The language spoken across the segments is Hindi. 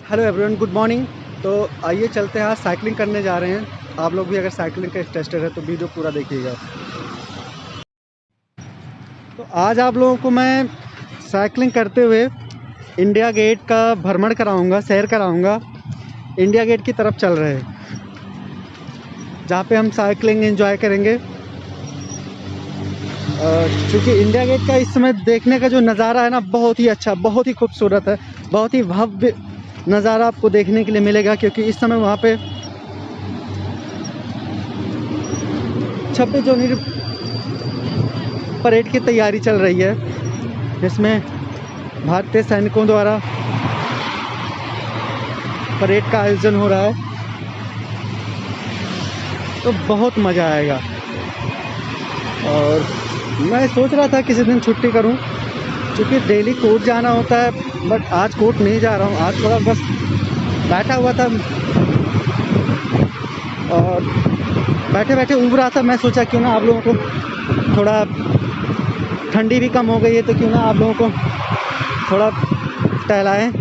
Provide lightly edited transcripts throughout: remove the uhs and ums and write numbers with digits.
Hello everyone, good morning. तो आइए चलते हैं, आज साइकिलिंग करने जा रहे हैं। आप लोग भी अगर साइकिलिंग का इंटरेस्टेड है तो वीडियो पूरा देखिएगा। तो आज आप लोगों को मैं साइकिलिंग करते हुए इंडिया गेट का भ्रमण कराऊंगा, सैर कराऊंगा। इंडिया गेट की तरफ चल रहे हैं, जहाँ पे हम साइकिलिंग एंजॉय करेंगे। क्योंकि इंडिया गेट का इस समय देखने का जो नज़ारा है ना, बहुत ही अच्छा, बहुत ही खूबसूरत है, बहुत ही भव्य नज़ारा आपको देखने के लिए मिलेगा। क्योंकि इस समय वहाँ पे 26 जनवरी परेड की तैयारी चल रही है, जिसमें भारतीय सैनिकों द्वारा परेड का आयोजन हो रहा है। तो बहुत मज़ा आएगा। और मैं सोच रहा था किसी दिन छुट्टी करूं, क्योंकि डेली कोर्ट जाना होता है, बट आज कोर्ट नहीं जा रहा हूं। आज थोड़ा बस बैठा हुआ था और बैठे बैठे ऊब रहा था। मैं सोचा क्यों ना आप लोगों को थोड़ा, ठंडी भी कम हो गई है तो क्यों ना आप लोगों को थोड़ा टहलाएं,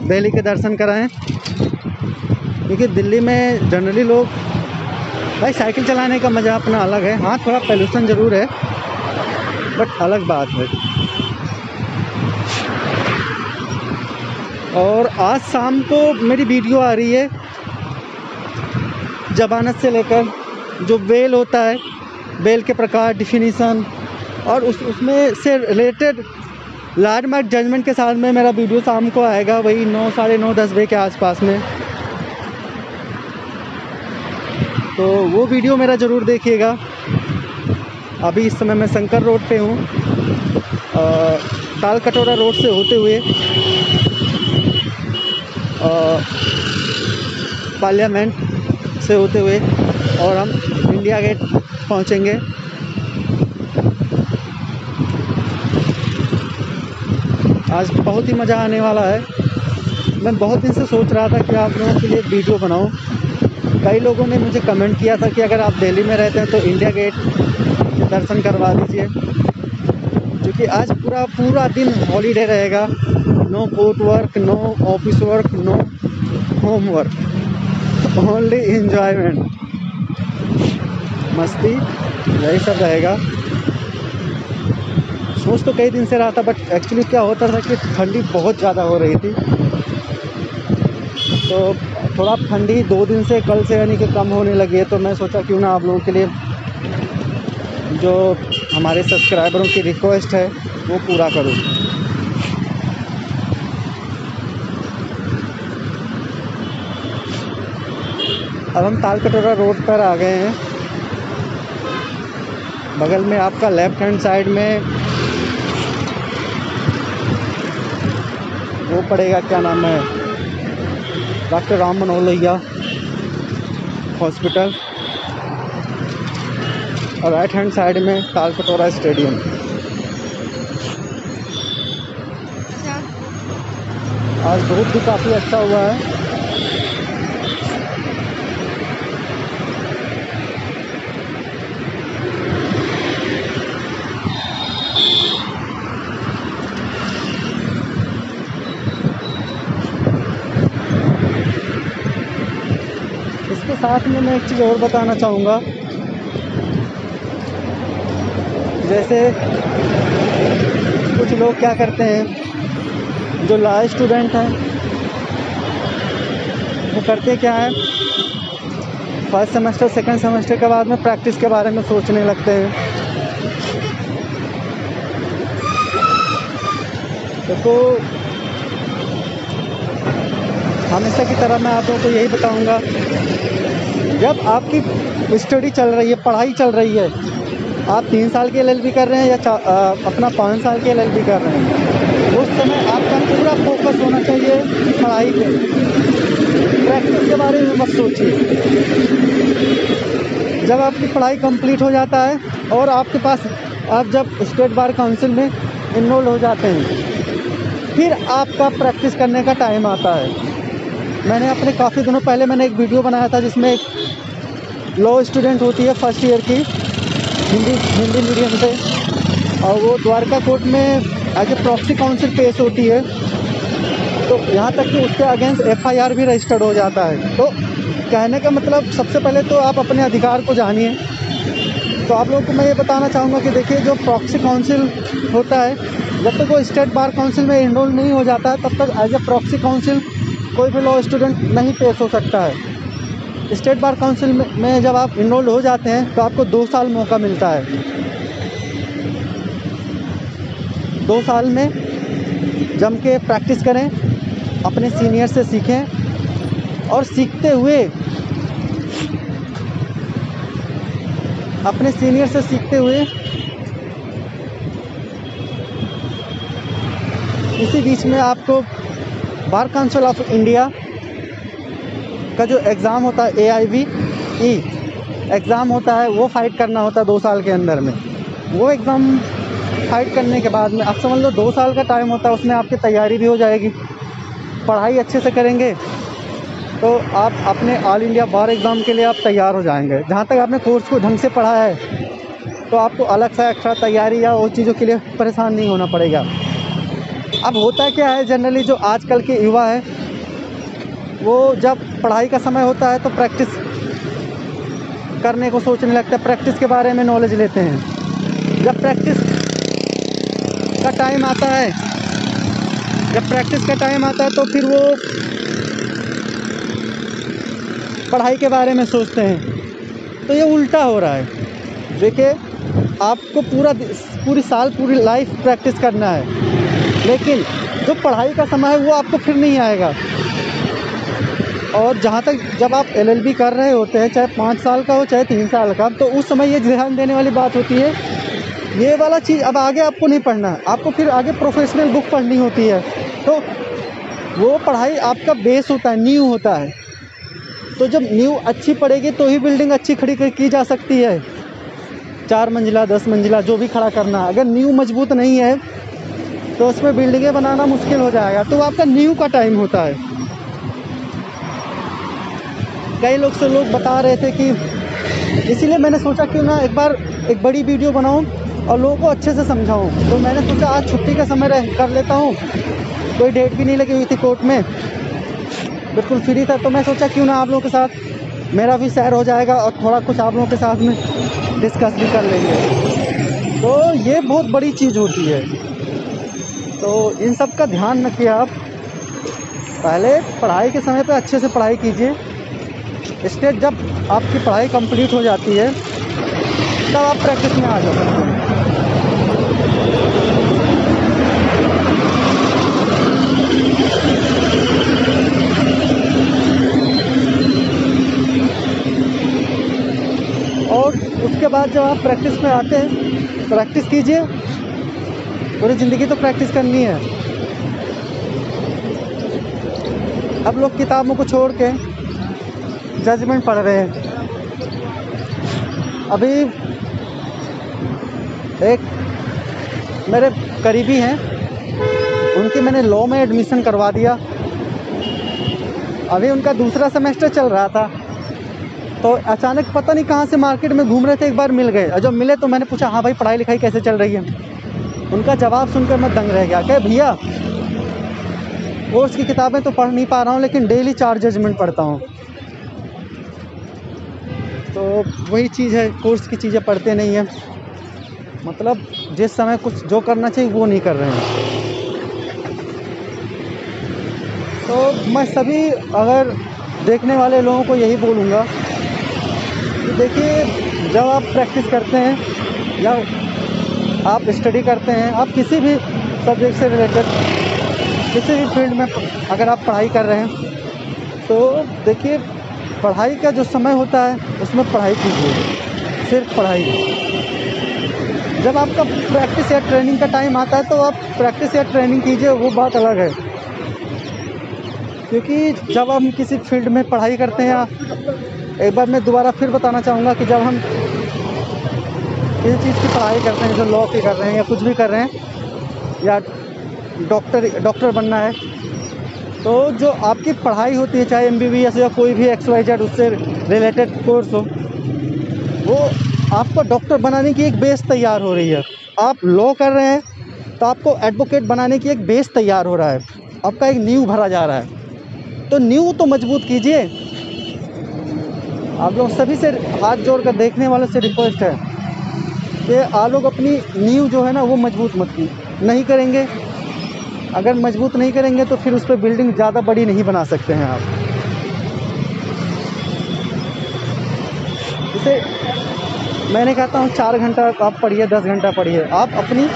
दिल्ली के दर्शन कराएं। क्योंकि दिल्ली में जनरली लोग, भाई साइकिल चलाने का मज़ा अपना अलग है। हाँ, थोड़ा पोल्यूशन ज़रूर है, बट अलग बात है। और आज शाम को मेरी वीडियो आ रही है जबानत से लेकर, जो बेल होता है, बेल के प्रकार, डिफिनीसन, और उसमें से रिलेटेड लैंडमार्क जजमेंट के साथ में मेरा वीडियो शाम को आएगा, वही 9, साढ़े 9, 10 बजे के आसपास में। तो वो वीडियो मेरा ज़रूर देखिएगा। अभी इस समय मैं शंकर रोड पे हूँ, ताल कटोरा रोड से होते हुए पार्लियामेंट से होते हुए, और हम इंडिया गेट पहुँचेंगे। आज बहुत ही मज़ा आने वाला है। मैं बहुत दिन से सोच रहा था कि आप लोगों के लिए वीडियो बनाऊं। कई लोगों ने मुझे कमेंट किया था कि अगर आप दिल्ली में रहते हैं तो इंडिया गेट के दर्शन करवा दीजिए, क्योंकि आज पूरा दिन हॉलीडे रहेगा। No court work, no office work, no home work, only enjoyment, मस्ती, यही सब रहेगा। सोच तो कई दिन से रहा था, बट एक्चुअली क्या होता था कि ठंडी बहुत ज़्यादा हो रही थी। तो थोड़ा ठंडी 2 दिन से, कल से यानी कि कम होने लगी है। तो मैं सोचा क्यों ना आप लोगों के लिए जो हमारे सब्सक्राइबरों की रिक्वेस्ट है वो पूरा करूं। अब हम ताल कटोरा रोड पर आ गए हैं। बगल में आपका लेफ्ट हैंड साइड में वो पड़ेगा, क्या नाम है, डॉक्टर राम मनोहर लोहिया हॉस्पिटल, और राइट हैंड साइड में ताल कटोरा स्टेडियम। आज धूप भी काफ़ी अच्छा हुआ है। इसके साथ में मैं एक चीज़ और बताना चाहूँगा। जैसे कुछ लोग क्या करते हैं, जो लॉ स्टूडेंट हैं, वो करते क्या है, फर्स्ट सेमेस्टर, सेकंड सेमेस्टर के बाद में प्रैक्टिस के बारे में सोचने लगते हैं। तो हमेशा की तरह मैं आप लोगों को यही बताऊंगा, जब आपकी स्टडी चल रही है, पढ़ाई चल रही है, आप 3 साल के LLB कर रहे हैं या अपना 5 साल के LLB कर रहे हैं, उस समय आपका पूरा फोकस होना चाहिए पढ़ाई पे। प्रैक्टिस के बारे में मत सोचिए। जब आपकी पढ़ाई कंप्लीट हो जाता है और आपके पास, आप जब स्टेट बार काउंसिल में इनरोल हो जाते हैं, फिर आपका प्रैक्टिस करने का टाइम आता है। मैंने अपने काफ़ी दिनों पहले मैंने एक वीडियो बनाया था, जिसमें एक लॉ स्टूडेंट होती है फर्स्ट ईयर की, हिंदी मीडियम से, और वो द्वारका कोर्ट में एज ए प्रॉक्सी काउंसिल पेश होती है। तो यहाँ तक कि उसके अगेंस्ट FIR भी रजिस्टर्ड हो जाता है। तो कहने का मतलब सबसे पहले तो आप अपने अधिकार को जानिए। तो आप लोगों को मैं ये बताना चाहूँगा कि देखिए जो प्रॉक्सी काउंसिल होता है, जब तक वो स्टेट बार काउंसिल में इनरोल नहीं हो जाता है तब तक एज ए प्रॉक्सी काउंसिल कोई भी लॉ स्टूडेंट नहीं पेश हो सकता है। स्टेट बार काउंसिल में जब आप इनरोल हो जाते हैं तो आपको 2 साल मौका मिलता है। 2 साल में जम के प्रैक्टिस करें, अपने सीनियर से सीखें और सीखते हुए अपने सीनियर से सीखते हुए इसी बीच में आपको बार काउंसिल ऑफ इंडिया का जो एग्ज़ाम होता है AIVE एग्ज़ाम होता है, वो फाइट करना होता है 2 साल के अंदर में। वो एग्ज़ाम फाइट करने के बाद में आप समझ लो 2 साल का टाइम होता है, उसमें आपकी तैयारी भी हो जाएगी, पढ़ाई अच्छे से करेंगे तो आप अपने ऑल इंडिया बार एग्ज़ाम के लिए आप तैयार हो जाएंगे। जहाँ तक आपने कोर्स को ढंग से पढ़ा है तो आपको अलग से एक्स्ट्रा तैयारी या और चीज़ों के लिए परेशान नहीं होना पड़ेगा। अब होता क्या है, जनरली जो आजकल के युवा है वो जब पढ़ाई का समय होता है तो प्रैक्टिस करने को सोचने लगता है, प्रैक्टिस के बारे में नॉलेज लेते हैं। जब प्रैक्टिस का टाइम आता है तो फिर वो पढ़ाई के बारे में सोचते हैं। तो ये उल्टा हो रहा है। देखिए आपको पूरी लाइफ प्रैक्टिस करना है, लेकिन जो पढ़ाई का समय है वो आपको फिर नहीं आएगा। और जहाँ तक जब आप LLB कर रहे होते हैं, चाहे 5 साल का हो चाहे 3 साल का, तो उस समय ये ध्यान देने वाली बात होती है, ये वाला चीज़ अब आगे आपको नहीं पढ़ना है, आपको फिर आगे प्रोफेशनल बुक पढ़नी होती है। तो वो पढ़ाई आपका बेस होता है, नींव होता है। तो जब नींव अच्छी पड़ेगी तो ही बिल्डिंग अच्छी खड़ी की जा सकती है। 4 मंजिला 10 मंजिला जो भी खड़ा करना है, अगर नींव मजबूत नहीं है तो उसमें बिल्डिंगें बनाना मुश्किल हो जाएगा। तो आपका नींव का टाइम होता है। कई लोग बता रहे थे कि इसीलिए मैंने सोचा क्यों ना एक बार एक बड़ी वीडियो बनाऊं और लोगों को अच्छे से समझाऊं। तो मैंने सोचा आज छुट्टी का समय कर लेता हूं, कोई डेट भी नहीं लगी हुई थी कोर्ट में, बिल्कुल फ्री था। तो मैं सोचा क्यों ना आप लोगों के साथ मेरा भी सैर हो जाएगा और थोड़ा कुछ आप लोगों के साथ में डिस्कस भी कर लेंगे। तो ये बहुत बड़ी चीज़ होती है। तो इन सब का ध्यान रखिए। आप पहले पढ़ाई के समय पे अच्छे से पढ़ाई कीजिए। स्टेट जब आपकी पढ़ाई कंप्लीट हो जाती है तब आप प्रैक्टिस में आ जा सकते हैं। और उसके बाद जब आप प्रैक्टिस में आते हैं, प्रैक्टिस कीजिए, पूरी ज़िंदगी तो प्रैक्टिस करनी है। अब लोग किताबों को छोड़ के जजमेंट पढ़ रहे हैं। अभी एक मेरे करीबी हैं, उनकी मैंने लॉ में एडमिशन करवा दिया। अभी उनका दूसरा सेमेस्टर चल रहा था, तो अचानक पता नहीं कहाँ से मार्केट में घूम रहे थे, एक बार मिल गए। और जब मिले तो मैंने पूछा, हाँ भाई पढ़ाई लिखाई कैसे चल रही है? उनका जवाब सुनकर मैं दंग रह गया। कहे भैया कोर्स की किताबें तो पढ़ नहीं पा रहा हूँ, लेकिन डेली 4 जजमेंट पढ़ता हूँ। तो वही चीज़ है, कोर्स की चीज़ें पढ़ते नहीं हैं, मतलब जिस समय कुछ जो करना चाहिए वो नहीं कर रहे हैं। तो मैं सभी अगर देखने वाले लोगों को यही बोलूँगा कि देखिए जब आप प्रैक्टिस करते हैं या आप स्टडी करते हैं, आप किसी भी सब्जेक्ट से रिलेटेड किसी भी फील्ड में अगर आप पढ़ाई कर रहे हैं, तो देखिए पढ़ाई का जो समय होता है उसमें पढ़ाई कीजिए, सिर्फ पढ़ाई। जब आपका प्रैक्टिस या ट्रेनिंग का टाइम आता है तो आप प्रैक्टिस या ट्रेनिंग कीजिए, वो बात अलग है। क्योंकि जब हम किसी फील्ड में पढ़ाई करते हैं, एक बार मैं दोबारा फिर बताना चाहूँगा कि जब हम किसी चीज़ की पढ़ाई करते हैं, जो लॉ की कर रहे हैं या कुछ भी कर रहे हैं या डॉक्टर बनना है, तो जो आपकी पढ़ाई होती है, चाहे MBBS या कोई भी XYZ उससे रिलेटेड कोर्स हो, वो आपको डॉक्टर बनाने की एक बेस तैयार हो रही है। आप लॉ कर रहे हैं तो आपको एडवोकेट बनाने की एक बेस तैयार हो रहा है। आपका एक नींव भरा जा रहा है, तो नींव तो मजबूत कीजिए। आप लोग सभी से हाथ जोड़कर देखने वालों से रिक्वेस्ट है कि आप लोग अपनी नींव जो है ना वो मजबूत मत नहीं करेंगे। अगर मजबूत नहीं करेंगे तो फिर उस पर बिल्डिंग ज़्यादा बड़ी नहीं बना सकते हैं आप। इसे मैंने कहता हूँ 4 घंटा आप पढ़िए, 10 घंटा पढ़िए, आप अपनी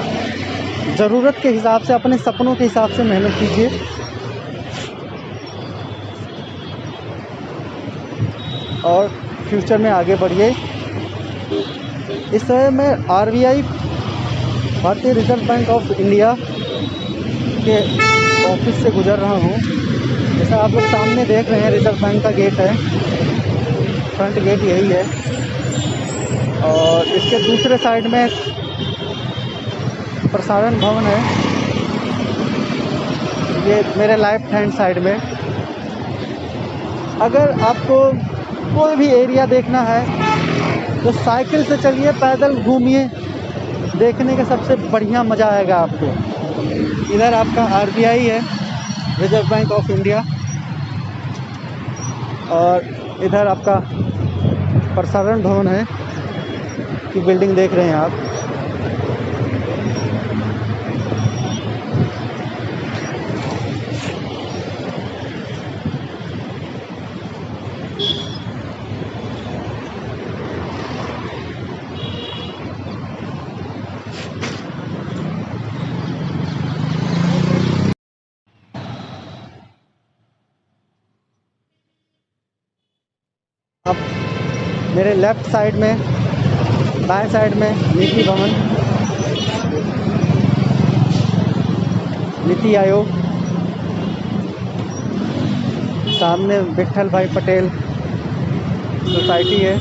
ज़रूरत के हिसाब से, अपने सपनों के हिसाब से मेहनत कीजिए। और फ्यूचर में आगे बढ़िए। इस समय मैं RBI, भारतीय रिजर्व बैंक ऑफ इंडिया के ऑफिस से गुजर रहा हूँ। जैसा आप लोग सामने देख रहे हैं, रिजर्व बैंक का गेट है, फ्रंट गेट यही है। और इसके दूसरे साइड में प्रसारण भवन है, ये मेरे लेफ्ट हैंड साइड में। अगर आपको कोई भी एरिया देखना है तो साइकिल से चलिए, पैदल घूमिए, देखने का सबसे बढ़िया मज़ा आएगा आपको। इधर आपका RBI है, रिजर्व बैंक ऑफ इंडिया, और इधर आपका प्रसारण भवन है की बिल्डिंग देख रहे हैं आप। अब मेरे लेफ़्ट साइड में, दाएं साइड में नीति भवन, नीति आयोग, सामने विट्ठल भाई पटेल सोसाइटी है।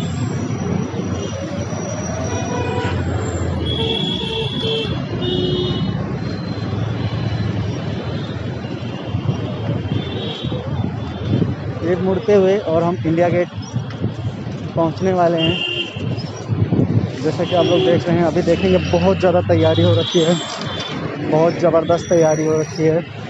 ये मुड़ते हुए और हम इंडिया गेट पहुंचने वाले हैं। जैसा कि आप लोग देख रहे हैं, अभी देखेंगे बहुत ज़्यादा तैयारी हो रखी है, बहुत ज़बरदस्त तैयारी हो रखी है।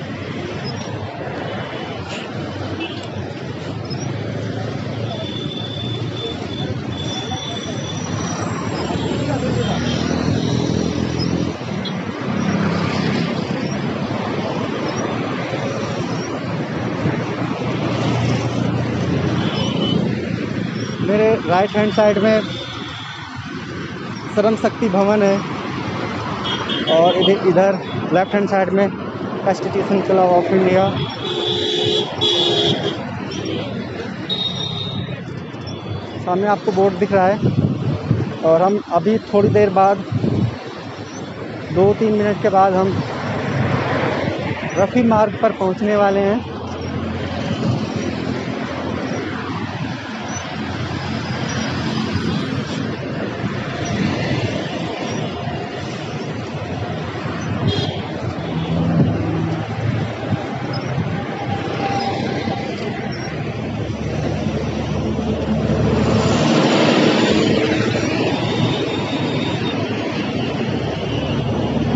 मेरे राइट हैंड साइड में श्रम शक्ति भवन है, और इधर लेफ्ट हैंड साइड में कॉन्स्टिट्यूशन क्लब ऑफ इंडिया। सामने आपको बोर्ड दिख रहा है, और हम अभी थोड़ी देर बाद, 2-3 मिनट के बाद हम रफ़ी मार्ग पर पहुंचने वाले हैं।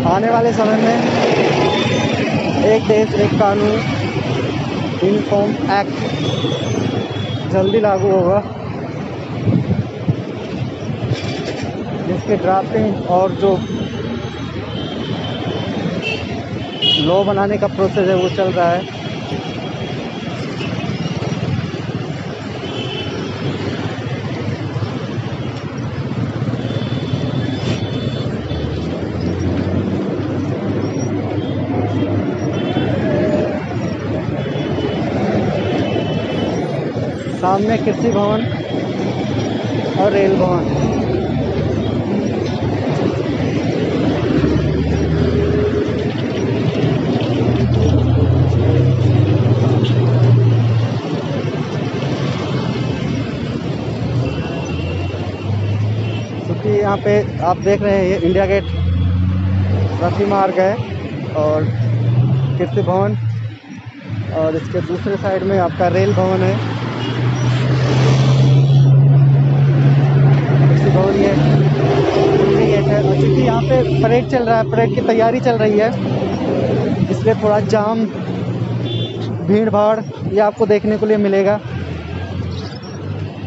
आने वाले समय में एक देश एक कानून, यूनिफॉर्म एक्ट जल्दी लागू होगा, जिसके ड्राफ्टिंग और जो लॉ बनाने का प्रोसेस है वो चल रहा है। सामने कृषि भवन और रेल भवन। क्योंकि यहाँ पे आप देख रहे हैं, ये इंडिया गेट रफ़ी मार्ग है और कृषि भवन, और इसके दूसरे साइड में आपका रेल भवन है। भवन ये गेट है, और चूँकि यहाँ पे परेड चल रहा है, परेड की तैयारी चल रही है, इसलिए थोड़ा जाम भीड़ भाड़ ये आपको देखने को लिए मिलेगा।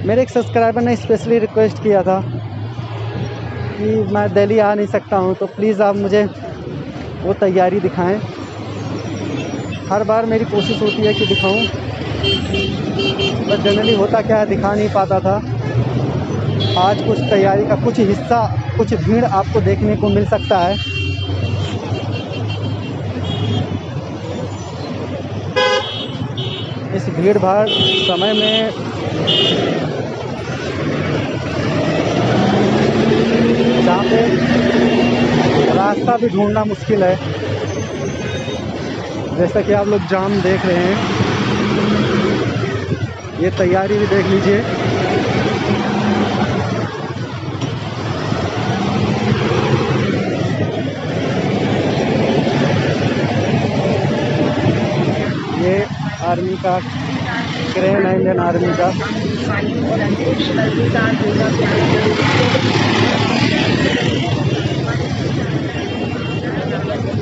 मेरे एक सब्सक्राइबर ने स्पेशली रिक्वेस्ट किया था कि मैं दिल्ली आ नहीं सकता हूँ, तो प्लीज़ आप मुझे वो तैयारी दिखाएं। हर बार मेरी कोशिश होती है कि दिखाऊं, पर जनरली होता क्या है, दिखा नहीं पाता था। आज कुछ तैयारी का कुछ हिस्सा, कुछ भीड़ आपको देखने को मिल सकता है। इस भीड़ भाड़ समय में जहाँ पे रास्ता भी ढूंढना मुश्किल है, जैसा कि आप लोग जाम देख रहे हैं, ये तैयारी भी देख लीजिए। ये आर्मी का क्रेन है, इंडियन आर्मी का।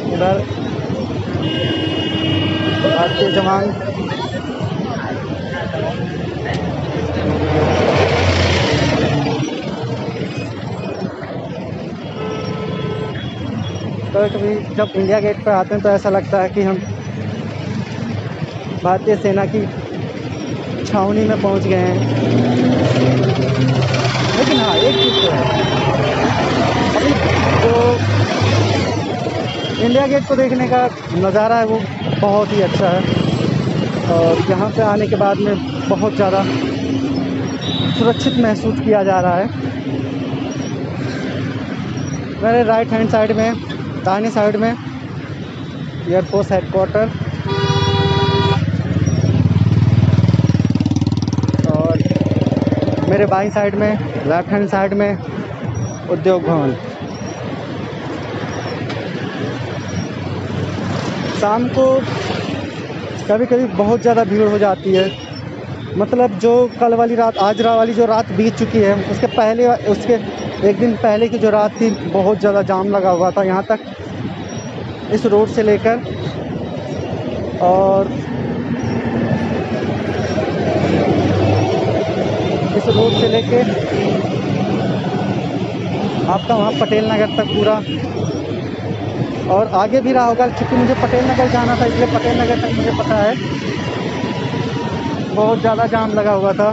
उधर भारतीय जवान कभी जब इंडिया गेट पर आते हैं तो ऐसा लगता है कि हम भारतीय सेना की छावनी में पहुंच गए हैं। लेकिन हाँ, एक चीज़ तो है, अभी जो इंडिया गेट को देखने का नज़ारा है वो बहुत ही अच्छा है, और यहाँ पे आने के बाद में बहुत ज़्यादा सुरक्षित महसूस किया जा रहा है। मेरे राइट हैंड साइड में, दाहिनी साइड में एयरफोर्स हेडक्वार्टर, और मेरे बाईं साइड में, लेफ्ट हैंड साइड में उद्योग भवन। शाम को कभी कभी बहुत ज़्यादा भीड़ हो जाती है, मतलब जो कल वाली रात, आज वाली जो रात बीत चुकी है, उसके पहले, उसके एक दिन पहले की जो रात थी, बहुत ज़्यादा जाम लगा हुआ था यहाँ तक, इस रोड से लेकर और इस रोड से लेके आपका वहाँ पटेल नगर तक पूरा, और आगे भी रहा होगा, क्योंकि मुझे पटेल नगर जाना था, इसलिए पटेल नगर तक मुझे पता है बहुत ज़्यादा जाम लगा हुआ था।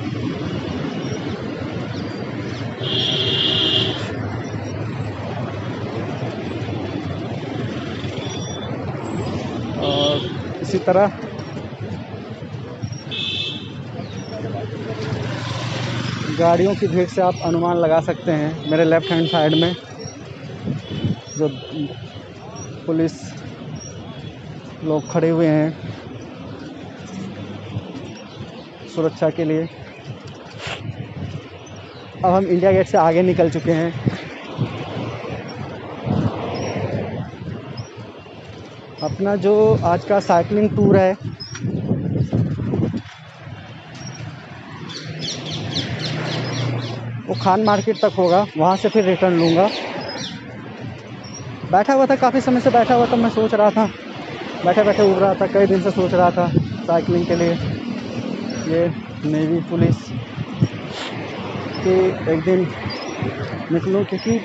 और इसी तरह गाड़ियों की भीड़ से आप अनुमान लगा सकते हैं। मेरे लेफ़्ट हैंड साइड में जो पुलिस लोग खड़े हुए हैं सुरक्षा के लिए। अब हम इंडिया गेट से आगे निकल चुके हैं। अपना जो आज का साइकिलिंग टूर है वो खान मार्केट तक होगा, वहाँ से फिर रिटर्न लूँगा। बैठा हुआ था, काफ़ी समय से बैठा हुआ था, मैं सोच रहा था, बैठे बैठे उड़ रहा था, कई दिन से सोच रहा था साइकिलिंग के लिए, ये नेवी पुलिस कि एक दिन निकलूँ, क्योंकि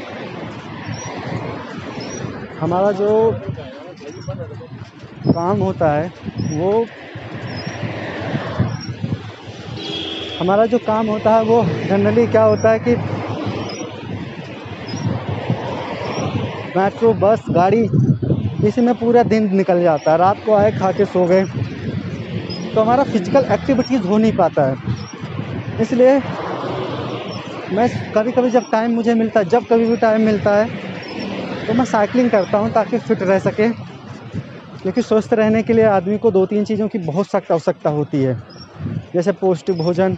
हमारा जो काम होता है वो जनरली क्या होता है कि मेट्रो, बस, गाड़ी, इसी में पूरा दिन निकल जाता है। रात को आए, खा के सो गए, तो हमारा फिजिकल एक्टिविटीज़ हो नहीं पाता है। इसलिए मैं कभी कभी जब टाइम मुझे मिलता है, जब कभी भी टाइम मिलता है तो मैं साइकिलिंग करता हूँ ताकि फिट रह सके, क्योंकि स्वस्थ रहने के लिए आदमी को 2-3 चीज़ों की बहुत सख्त आवश्यकता होती है, जैसे पौष्टिक भोजन,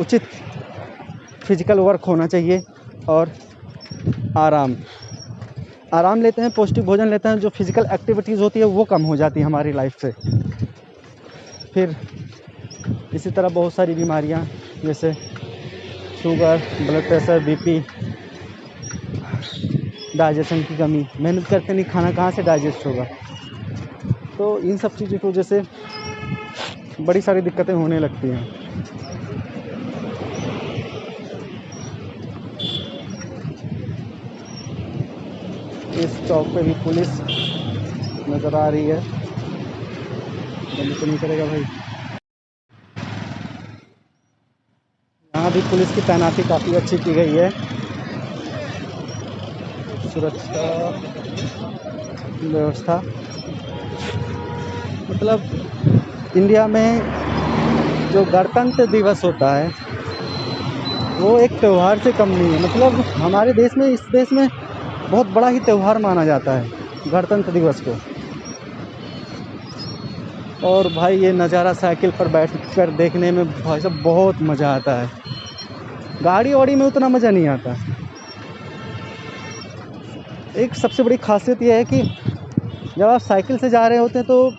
उचित फिजिकल वर्क होना चाहिए और आराम लेते हैं, पौष्टिक भोजन लेते हैं, जो फिजिकल एक्टिविटीज़ होती है वो कम हो जाती है हमारी लाइफ से। फिर इसी तरह बहुत सारी बीमारियां जैसे sugar, blood pressure, BP, digestion की कमी, मेहनत करते नहीं, खाना कहाँ से डाइजेस्ट होगा। तो इन सब चीज़ों की वजह से बड़ी सारी दिक्कतें होने लगती हैं। इस चौक पे भी पुलिस नज़र आ रही है। बंद तो नहीं करेगा भाई। यहाँ भी पुलिस की तैनाती काफ़ी अच्छी की गई है। सुरक्षा व्यवस्था मतलब इंडिया में जो गणतंत्र दिवस होता है वो एक त्यौहार से कम नहीं है। मतलब हमारे देश में, इस देश में बहुत बड़ा ही त्यौहार माना जाता है गणतंत्र दिवस को। और भाई ये नज़ारा साइकिल पर बैठ कर देखने में भाई साहब बहुत मज़ा आता है। गाड़ी वाड़ी में उतना मज़ा नहीं आता। एक सबसे बड़ी खासियत यह है कि जब आप साइकिल से जा रहे होते हैं तो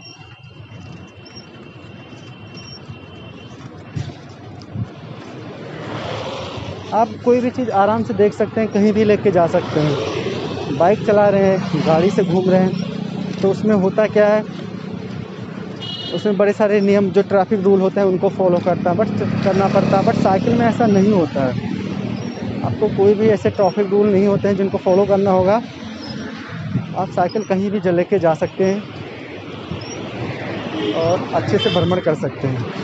आप कोई भी चीज़ आराम से देख सकते हैं, कहीं भी लेके जा सकते हैं। बाइक चला रहे हैं, गाड़ी से घूम रहे हैं, तो उसमें होता क्या है, उसमें बड़े सारे नियम जो ट्रैफिक रूल होते हैं उनको फॉलो करना पड़ता है। बट साइकिल में ऐसा नहीं होता है। आपको कोई भी ऐसे ट्रैफिक रूल नहीं होते हैं जिनको फॉलो करना होगा। आप साइकिल कहीं भी लेके जा सकते हैं और अच्छे से भ्रमण कर सकते हैं।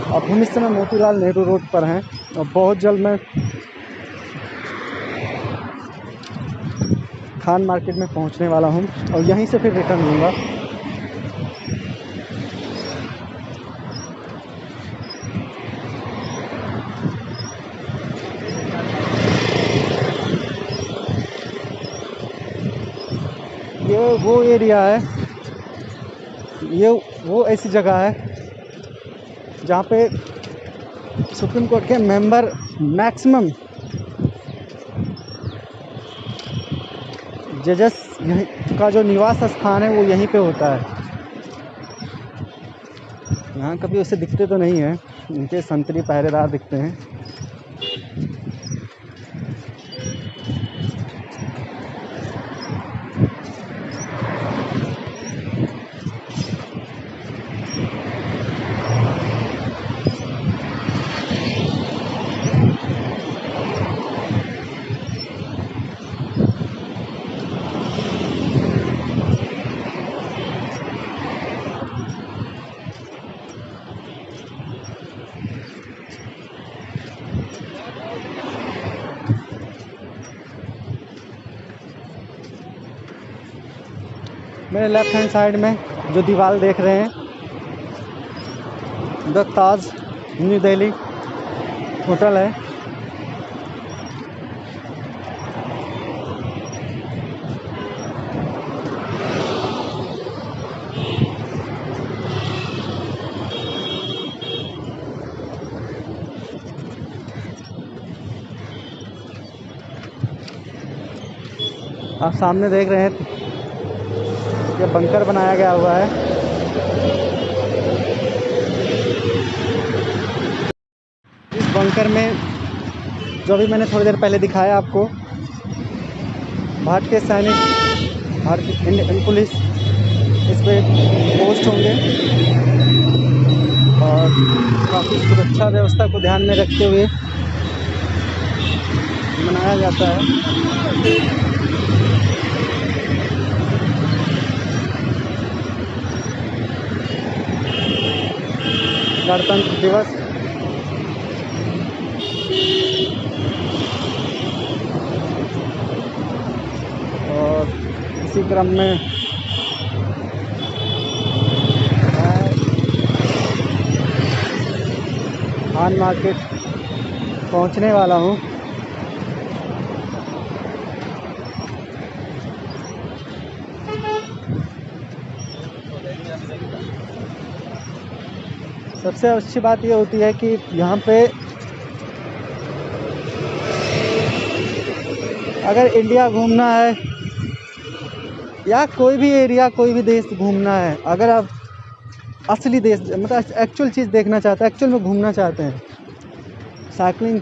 अब हम इस समय मोतीलाल नेहरू रोड पर हैं और बहुत जल्द मैं खान मार्केट में पहुंचने वाला हूं और यहीं से फिर रिटर्न लूँगा। ये वो एरिया है, ये वो ऐसी जगह है जहाँ पे सुप्रीम कोर्ट के मेंबर मैक्सिमम जजेस यहीं का जो निवास स्थान है वो यहीं पे होता है। यहाँ कभी उसे दिखते तो नहीं है, उनके संतरी पहरेदार दिखते हैं। मेरे लेफ्ट हैंड साइड में जो दीवार देख रहे हैं, the Taj new Delhi hotel है। आप सामने देख रहे हैं ये बंकर बनाया गया हुआ है। इस बंकर में जो भी मैंने थोड़ी देर पहले दिखाया आपको, भारतीय सैनिक, भारतीय इंडियन पुलिस इस पे पोस्ट होंगे और काफ़ी सुरक्षा व्यवस्था को ध्यान में रखते हुए मनाया जाता है। गणतंत्र दिवस और इसी क्रम में खान मार्केट पहुंचने वाला हूं। सबसे अच्छी बात ये होती है कि यहाँ पे अगर इंडिया घूमना है या कोई भी एरिया, कोई भी देश घूमना है, अगर आप असली देश मतलब एक्चुअल चीज़ देखना चाहते हैं, एक्चुअल में घूमना चाहते हैं, साइकिलिंग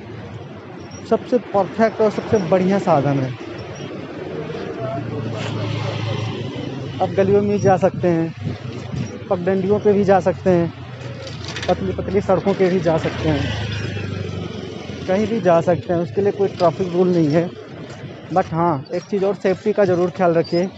सबसे परफेक्ट और सबसे बढ़िया साधन है। आप गलियों में जा सकते हैं, पगडंडियों पे भी जा सकते हैं, पतली पतली सड़कों पे भी जा सकते हैं, कहीं भी जा सकते हैं, उसके लिए कोई ट्रैफिक रूल नहीं है। बट हाँ, एक चीज़ और, सेफ्टी का ज़रूर ख्याल रखिए।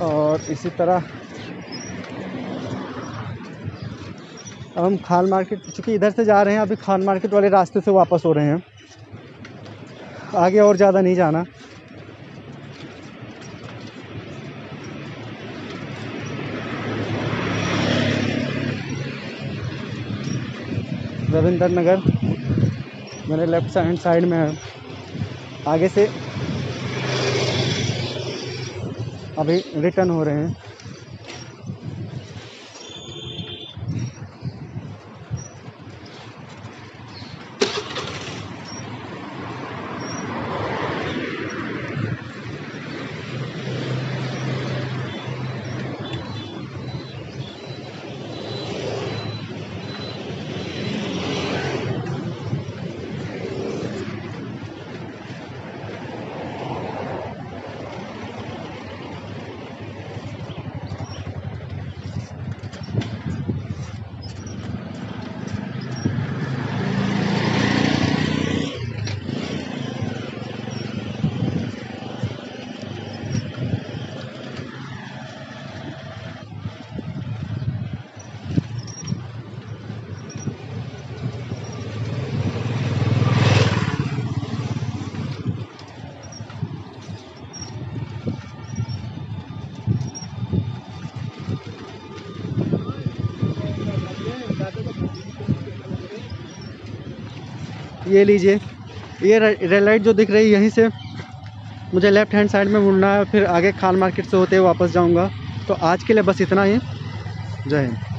और इसी तरह अब हम खान मार्केट, चूँकि इधर से जा रहे हैं, अभी खान मार्केट वाले रास्ते से वापस हो रहे हैं, आगे और ज़्यादा नहीं जाना। रविंद्र नगर मेरे लेफ्ट हैंड साइड में है, आगे से अभी रिटर्न हो रहे हैं। ये लीजिए, ये रेड लाइट जो दिख रही है, यहीं से मुझे लेफ़्ट हैंड साइड में मुड़ना है, फिर आगे खान मार्केट से होते हुए वापस जाऊंगा। तो आज के लिए बस इतना ही। जय हिंद।